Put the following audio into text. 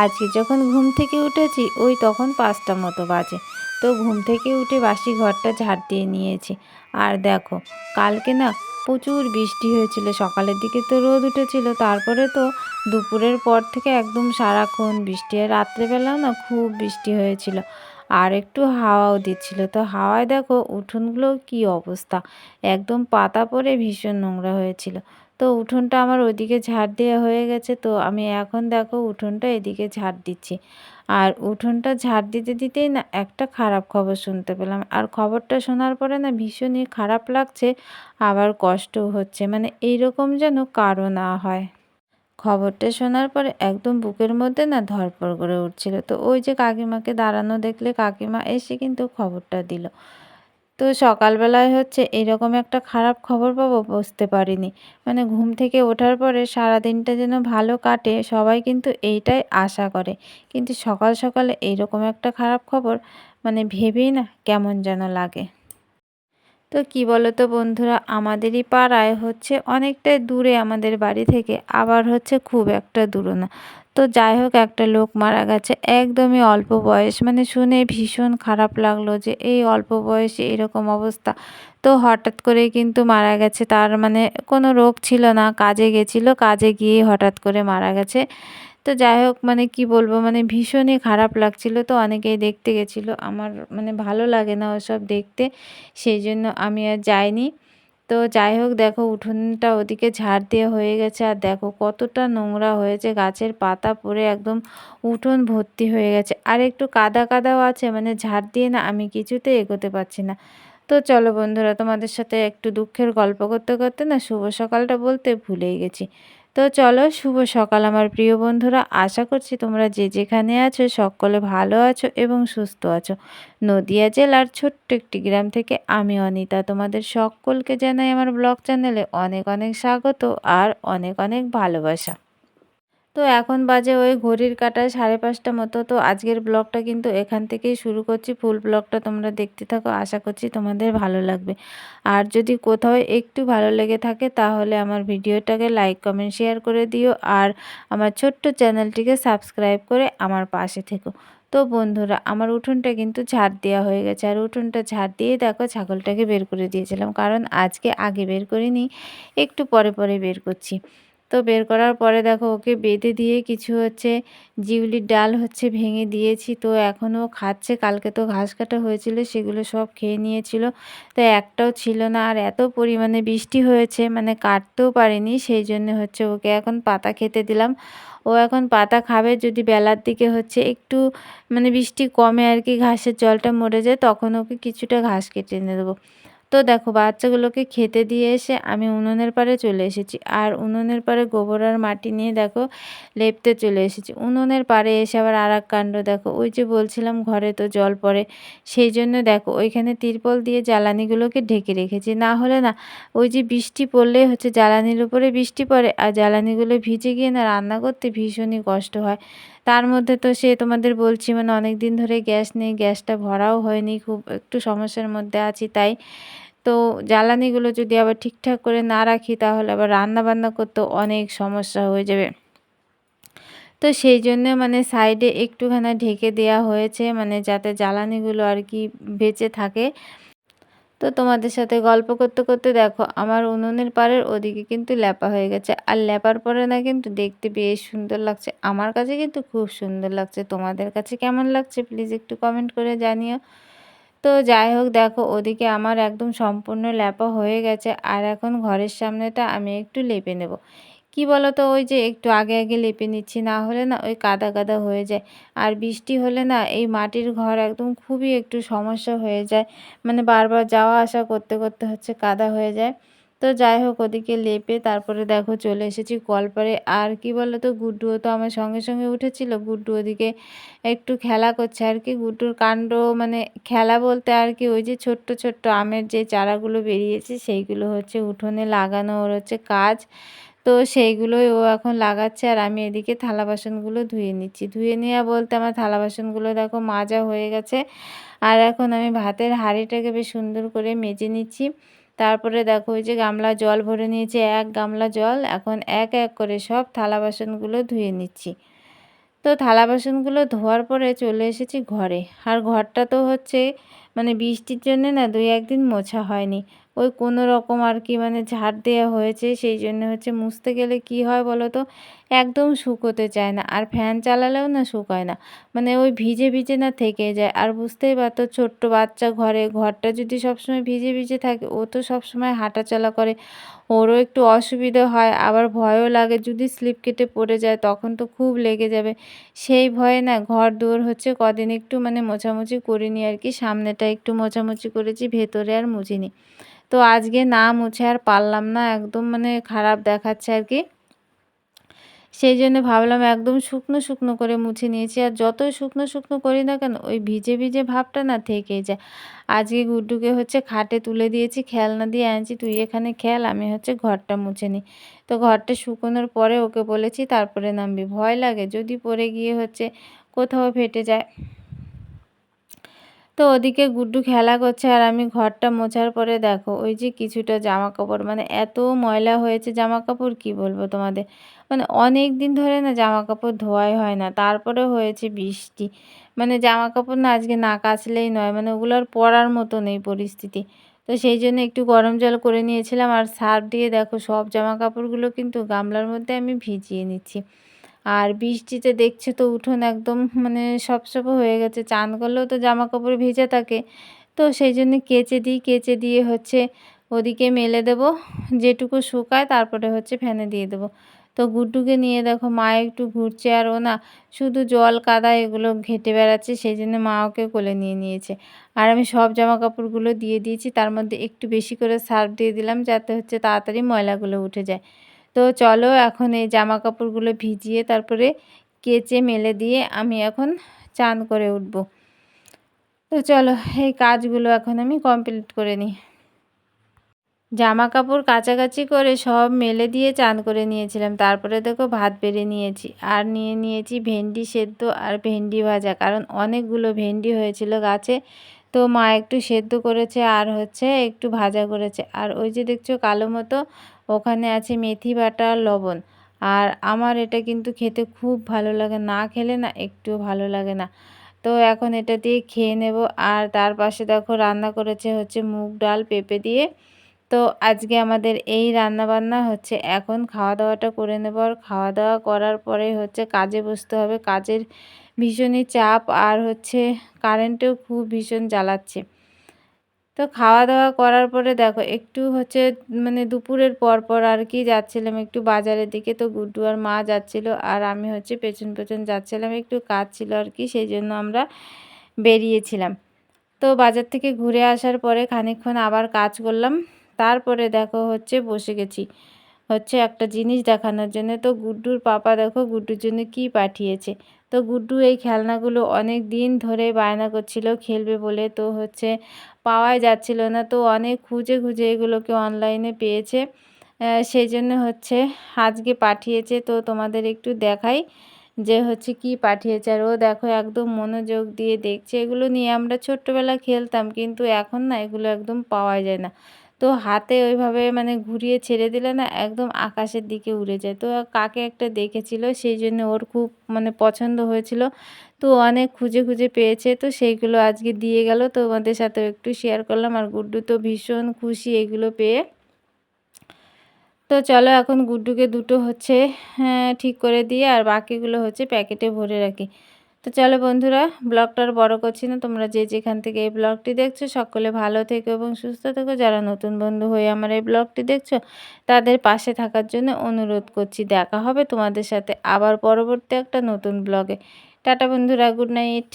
আজকে যখন ঘুম থেকে উঠেছি ওই তখন ৫টা মতো বাজে। তো ঘুম থেকে উঠে বাসি ঘরটা ঝাড় দিয়ে নিয়েছি। আর দেখো, কালকে না প্রচুর বৃষ্টি হয়েছিল। সকালের দিকে তো রোদ উঠেছিল, তারপরে তো দুপুরের পর থেকে একদম সারাক্ষণ বৃষ্টি। আর রাত্রেবেলাও না খুব বৃষ্টি হয়েছিল, আর একটু হাওয়াও দিচ্ছিল। তো হাওয়ায় দেখো উঠোনগুলোর কী অবস্থা, একদম পাতা পড়ে ভীষণ নোংরা হয়েছিল। তো উঠোনটা আমার ওইদিকে ঝাড় দেওয়া হয়ে গেছে, তো আমি এখন দেখো উঠোনটা এদিকে ঝাড় দিচ্ছি। আর উঠোনটা ঝাড় দিতে দিতেই না একটা খারাপ খবর শুনতে পেলাম। আর খবরটা শোনার পরে না ভীষণই খারাপ লাগছে, আবার কষ্টও হচ্ছে, মানে এইরকম যেন কারো না হয়। খবরটা শোনার পরে একদম বুকের মধ্যে না ধড়ফড় করে উঠছিল। তো ওই যে কাকিমাকে দাঁড়ানো দেখলে কাকিমা এসে কিন্তু খবরটা দিল। তো সকালবেলায় হচ্ছে এরকম একটা খারাপ খবর পাবো বুঝতে পারিনি। মানে ঘুম থেকে ওঠার পরে সারাদিনটা যেন ভালো কাটে সবাই কিন্তু এইটাই আশা করে। কিন্তু সকাল সকালে এইরকম একটা খারাপ খবর মানে ভেবেই না কেমন যেন লাগে। তো কি বলো তো বন্ধুরা, আমাদেরই পাড়ায় হচ্ছে অনেকটাই দূরে আমাদের বাড়ি থেকে, আবার হচ্ছে খুব একটা দূরও না। তো যাই হোক, একটা লোক মারা গেছে একদমই অল্প বয়স। মানে শুনে ভীষণ খারাপ লাগলো যে এই অল্প বয়সে এরকম অবস্থা। তো হঠাৎ করেই কিন্তু মারা গেছে। তার মানে কোনো রোগ ছিল না, কাজে গেছিল, কাজে গিয়েই হঠাৎ করে মারা গেছে। তো যাই হোক, মানে কি বলবো, মানে ভীষণই খারাপ লাগছিল। তো অনেকেই দেখতে গেছিল, আমার মানে ভালো লাগে না ওসব দেখতে, সেই জন্য আমি আর যাইনি। তো যাই হোক, দেখো উঠোনটা ওদিকে ঝাড় দেওয়া হয়ে গেছে, আর দেখো কতটা নোংরা হয়েছে, গাছের পাতা পড়ে একদম উঠোন ভর্তি হয়ে গেছে, আর একটু কাদা কাদাও আছে। মানে ঝাড় দিয়ে না আমি কিছুতেই এগোতে পারছি না। তো চলো বন্ধুরা, তোমাদের সাথে একটু দুঃখের গল্প করতে করতে না শুভ সকালটা বলতে ভুলেই গেছি। তো চলো, শুভ সকাল আমার প্রিয় বন্ধুরা। আশা করছি তোমরা যে যেখানে আছো সকলে ভালো আছো এবং সুস্থ আছো। নদিয়া জেলার ছোট্ট একটি গ্রাম থেকে আমি অনিতা তোমাদের সকলকে জানাই আমার ব্লগ চ্যানেলে অনেক অনেক স্বাগত আর অনেক অনেক ভালোবাসা। তো এখন বাজে ওই ঘড়ির কাঁটায় 5:30 মতো। তো আজকের ব্লগটা কিন্তু এখান থেকেই শুরু করছি। ফুল ব্লগটা তোমরা দেখতে থাকো, আশা করছি তোমাদের ভালো লাগবে। আর যদি কোথাও একটু ভালো লেগে থাকে তাহলে আমার ভিডিওটাকে লাইক কমেন্ট শেয়ার করে দিও, আর আমার ছোট্ট চ্যানেলটিকে সাবস্ক্রাইব করে আমার পাশে থেকো। তো বন্ধুরা, আমার উঠোনটা কিন্তু ঝাড় দেওয়া হয়ে গেছে, আর উঠোনটা ঝাড় দিয়ে দেখো ছাগলটাকে বের করে দিয়েছিলাম, কারণ আজকে আগে বের করিনি, একটু পরে পরে বের করছি। তো বের করার পরে দেখো ওকে বেঁধে দিয়ে কিছু হচ্ছে জিউলির ডাল হচ্ছে ভেঙে দিয়েছি। তো এখনও খাচ্ছে, কালকে তো ঘাস কাটা হয়েছিল সেগুলো সব খেয়ে নিয়েছিল। তো একটাও ছিল না, আর এত পরিমাণে বৃষ্টি হয়েছে মানে কাটতেও পারিনি, সেই জন্য হচ্ছে ওকে এখন পাতা খেতে দিলাম। ও এখন পাতা খাবে, যদি বেলার দিকে হচ্ছে একটু মানে বৃষ্টি কমে আর কি, ঘাসের জলটা মরে যায়, তখন ওকে কিছুটা ঘাস কেটে এনে দেবো। তো দেখো বাচ্চাগুলোকে খেতে দিয়ে এসে আমি উনুনের পাড়ে চলে এসেছি, আর উনুনের পাড়ে গোবর আর মাটি নিয়ে দেখো লেপতে চলে এসেছি। উনুনের পাড়ে এসে আবার আর এক কাণ্ড দেখো, ওই যে বলছিলাম ঘরে তো জল পড়ে, সেই জন্য দেখো ওইখানে তিরপল দিয়ে জ্বালানিগুলোকে ঢেকে রেখেছি। না হলে না ওই যে বৃষ্টি পড়লে হচ্ছে জ্বালানির উপরে বৃষ্টি পড়ে, আর জ্বালানিগুলো ভিজে গিয়ে না রান্না করতে ভীষণই কষ্ট হয়। তার মধ্যে তো সে তোমাদের বলছি মানে অনেক দিন ধরে গ্যাস নেই, গ্যাসটা ভরাও হয়নি, খুব একটু সমস্যার মধ্যে আছি তাই। তো জ্বালানিগুলো যদি আবার ঠিকঠাক করে না রাখি তাহলে আবার রান্না বান্না করতেও অনেক সমস্যা হয়ে যাবে। তো সেই জন্য মানে সাইডে একটুখানি ঢেকে দেওয়া হয়েছে, মানে যাতে জ্বালানিগুলো আর কি বেঁচে থাকে। তো তোমাদের সাথে গল্প করতে করতে দেখো আমার উনুনের পাড়ের ওদিকে কিন্তু ল্যাপা হয়ে গেছে, আর ল্যাপার পরে না কিন্তু দেখতে বেশ সুন্দর লাগছে। আমার কাছে কিন্তু খুব সুন্দর লাগছে, তোমাদের কাছে কেমন লাগছে প্লিজ একটু কমেন্ট করে জানিও। তো যাই হোক, দেখো ওদিকে আমার একদম সম্পূর্ণ ল্যাপা হয়ে গেছে, আর এখন ঘরের সামনেটা আমি একটু লেপে নেব। কি বলো তো, ওই যে একটু আগে আগে লেপে নিচ্ছি, না হলে না ওই কাদা কাদা হয়ে যায়। আর বৃষ্টি হলে না এই মাটির ঘর একদম খুবই একটু সমস্যা হয়ে যায়, মানে বারবার যাওয়া আসা করতে করতে হচ্ছে কাদা হয়ে যায়। তো যাই হোক, ওদিকে লেপে তারপরে দেখো চলে এসেছি কলপারে। আর কি বলো তো, গুড্ডুও তো আমার সঙ্গে সঙ্গে উঠেছিল। গুড্ডু ওদিকে একটু খেলা করছে আর কি। গুড্ডুর কাণ্ড মানে খেলা বলতে আর কি, ওই যে ছোট্ট ছোট্ট আমের যে চারাগুলো বেরিয়েছে সেইগুলো হচ্ছে উঠোনে লাগানো ওর হচ্ছে কাজ। তো সেইগুলোই ও এখন লাগাচ্ছে, আর আমি এদিকে থালা বাসনগুলো ধুয়ে নিচ্ছি। ধুয়ে নেওয়া বলতে আমার থালা বাসনগুলো দেখো মাজা হয়ে গেছে, আর এখন আমি ভাতের হাঁড়িটাকে বেশ সুন্দর করে মেজে নিচ্ছি। তারপরে দেখো ওই যে গামলা জল ভরে নিয়েছি, এক গামলা জল, এখন এক এক করে সব থালা বাসনগুলো ধুয়ে নিচ্ছি। তো থালা বাসনগুলো ধোয়ার পরে চলে এসেছি ঘরে। আর ঘরটা তো হচ্ছে মানে বৃষ্টির জন্যে না ২-১ দিন মোছা হয়নি। ওই কোনো রকম আর কি মানে ঝাড় দেওয়া হয়েছে, সেই জন্য হচ্ছে মুছতে গেলে কি হয় বলো তো, একদম শুকোতে চায় না। আর ফ্যান চালালেও না শুকায় না। মানে ওই ভিজে, ভিজে না থেকে যায়। আর বুঝতেই পারতো ছোট্ট বাচ্চা ঘরে, ঘরটা যদি সবসময় ভিজে, ভিজে থাকে, ও তো সবসময় হাঁটাচলা করে। ওরও একটু অসুবিধা হয়, আবার ভয়ও লাগে যদি স্লিপ কেটে পড়ে যায় তখন তো খুব লেগে যাবে। সেই ভয়ে না ঘর-দুয়ার হচ্ছে কদিন একটু মানে মোছামুছি করিনি আর কি। সামনেটা একটু মোছামুছি করেছি, ভেতরে আর মুছিনি। তো আজকে না মুছে আর পারলাম না, একদম মানে খারাপ দেখাচ্ছে আর কি। সেই জন্য ভাবলাম একদম শুকনো, শুকনো করে মুছে নিয়েছি। আর যতই শুকনো, শুকনো করি না কেন ওই ভিজে, ভিজে ভাবটা না থেকেই যায়। আজকে গুড্ডুকে হচ্ছে খাটে তুলে দিয়েছি, খেলনা দিয়ে আনছি, "তুই এখানে খেল, আমি হচ্ছে ঘরটা মুছে নিই।" তো ঘরটা শুকোনোর পরে ওকে বলেছি তারপরে নামবি। ভয় লাগে যদি পড়ে গিয়ে হচ্ছে কোথাও ফেটে যায়। তো ওদিকে গুড্ডু খেলা করছে আর আমি ঘরটা মোছার পরে দেখো ওই যে কিছুটা জামাকাপড় মানে এত ময়লা হয়েছে জামাকাপড় কি বলবো তোমাদের। মানে অনেক দিন ধরে না জামাকাপড় ধোয়াই হয় না, তারপরে হয়েছে বৃষ্টি। মানে জামাকাপড় না আজকে না কাচলেই নয়, মানে ওগুলো আর পরার মতো নেই পরিস্থিতি। তো সেই জন্য একটু গরম জল করে নিয়েছিলাম আর সার্ফ দিয়ে দেখো সব জামাকাপড়গুলো কিন্তু গামলার মধ্যে আমি ভিজিয়ে নিচ্ছি। আর বৃষ্টিতে দেখছো তো উঠোন একদম মানে সপসপে হয়ে গেছে। চান করলেও তো জামাকাপড় ভিজে থাকে। তো সেই জন্য কেচে দিই, কেচে দিয়ে হচ্ছে ওদিকে মেলে দেবো। যেটুকু শুকায় তারপরে হচ্ছে ফ্যানে দিয়ে দেবো। তো গুড্ডুকে নিয়ে দেখো মা একটু ঘুরছে আর ও না শুধু জল কাদা এগুলো ঘেঁটে বেড়াচ্ছে, সেই জন্য মা ওকে কোলে নিয়ে নিয়েছে। আর আমি সব জামাকাপড়গুলো দিয়ে দিয়েছি, তার মধ্যে একটু বেশি করে সার্ফ দিয়ে দিলাম যাতে হচ্ছে তাড়াতাড়ি ময়লাগুলো উঠে যায়। তো চলো এখন এই জামাকাপড়গুলো ভিজিয়ে তারপরে কেচে মেলে দিয়ে আমি এখন চান করে উঠব। তো চলো এই কাজগুলো এখন আমি কমপ্লিট করে নিই। জামাকাপড় কাচাকাচি করে সব মেলে দিয়ে চান করে নিয়েছিলাম। তারপরে দেখো ভাত বেড়ে নিয়েছি আর নিয়ে নিয়েছি ভেন্ডি সেদ্ধ আর ভেন্ডি ভাজা, কারণ অনেকগুলো ভেন্ডি হয়েছিল গাছে। তো মা একটু সেদ্ধ করেছে আর হচ্ছে একটু ভাজা করেছে। আর ওই যে দেখছো কালো মতো, ওখানে আছে মেথি বাটা আর লবণ। আর আমার এটা কিন্তু খেতে খুব ভালো লাগে, না খেলে না একটুও ভালো লাগে না। তো এখন এটা দিয়ে খেয়ে নেব। আর তার পাশে দেখো রান্না করেছে হচ্ছে মুগ ডাল পেঁপে দিয়ে। তো আজকে আমাদের এই রান্নাবান্না হচ্ছে, এখন খাওয়া দাওয়াটা করে নেব। আর খাওয়া দাওয়া করার পরে হচ্ছে কাজে বসতে হবে। কাজের ভীষণই চাপ আর হচ্ছে কারেন্টেও খুব ভীষণ জ্বালাচ্ছে। তো খাওয়া দাওয়া করার পরে দেখো একটু হচ্ছে মানে দুপুরের পর পর আর কি যাচ্ছিলাম একটু বাজারের দিকে। তো গুড্ডু আর মা যাচ্ছিল আর আমি হচ্ছে পেছন পেছন যাচ্ছিলাম, একটু কাজ ছিল আর কি, সেই জন্য আমরা বেরিয়েছিলাম। তো বাজার থেকে ঘুরে আসার পরে খানিকক্ষণ আবার কাজ করলাম। তারপরে দেখো হচ্ছে বসে গেছি হচ্ছে একটা জিনিস দেখানোর জন্য। তো গুড্ডুর পাপা দেখো গুড্ডুর জন্য কি পাঠিয়েছে। তো গুড্ডু এই খেলনাগুলো অনেক দিন ধরে বায়না করছিল খেলবে বলে, তো হচ্ছে পাওয়াই যাচ্ছিল না। তো অনেক খুঁজে খুঁজে এগুলোকে অনলাইনে পেয়েছে। সেই জন্য হচ্ছে আজকে পাঠিয়েছে। তো তোমাদের একটু দেখাই যে হচ্ছে কি পাঠিয়েছে। আর ও দেখো একদম মনোযোগ দিয়ে দেখছে। এগুলো নিয়ে আমরা ছোট্টবেলা খেলতাম, কিন্তু এখন না এগুলো একদম পাওয়া যায় না। তো হাতে ওইভাবে মানে ঘুরিয়ে ছেড়ে দিলে না একদম আকাশের দিকে উড়ে যায়। তো কাকে একটা দেখেছিল, সেই জন্য ওর খুব মানে পছন্দ হয়েছিল। তো অনেক খুঁজে খুঁজে পেয়েছে, তো সেইগুলো আজকে দিয়ে গেল। তো তোমাদের সাথেও একটু শেয়ার করলাম। আর গুড্ডু তো ভীষণ খুশি এগুলো পেয়ে। তো চলো এখন গুড্ডুকে দুটো হচ্ছে ঠিক করে দিয়ে আর বাকিগুলো হচ্ছে প্যাকেটে ভরে রাখি। তো চলো বন্ধুরা, ব্লগটা আর বড় করছি না। তোমরা যে যেখান থেকে এই ব্লগটি দেখছো সকলে ভালো থেকো এবং সুস্থ থেকো। যারা নতুন বন্ধু হয়ে আমার এই ব্লগটি দেখছো তাদের পাশে থাকার জন্য অনুরোধ করছি। দেখা হবে তোমাদের সাথে আবার পরবর্তী একটা নতুন ব্লগে। টাটা বন্ধুরা, গুড নাইট।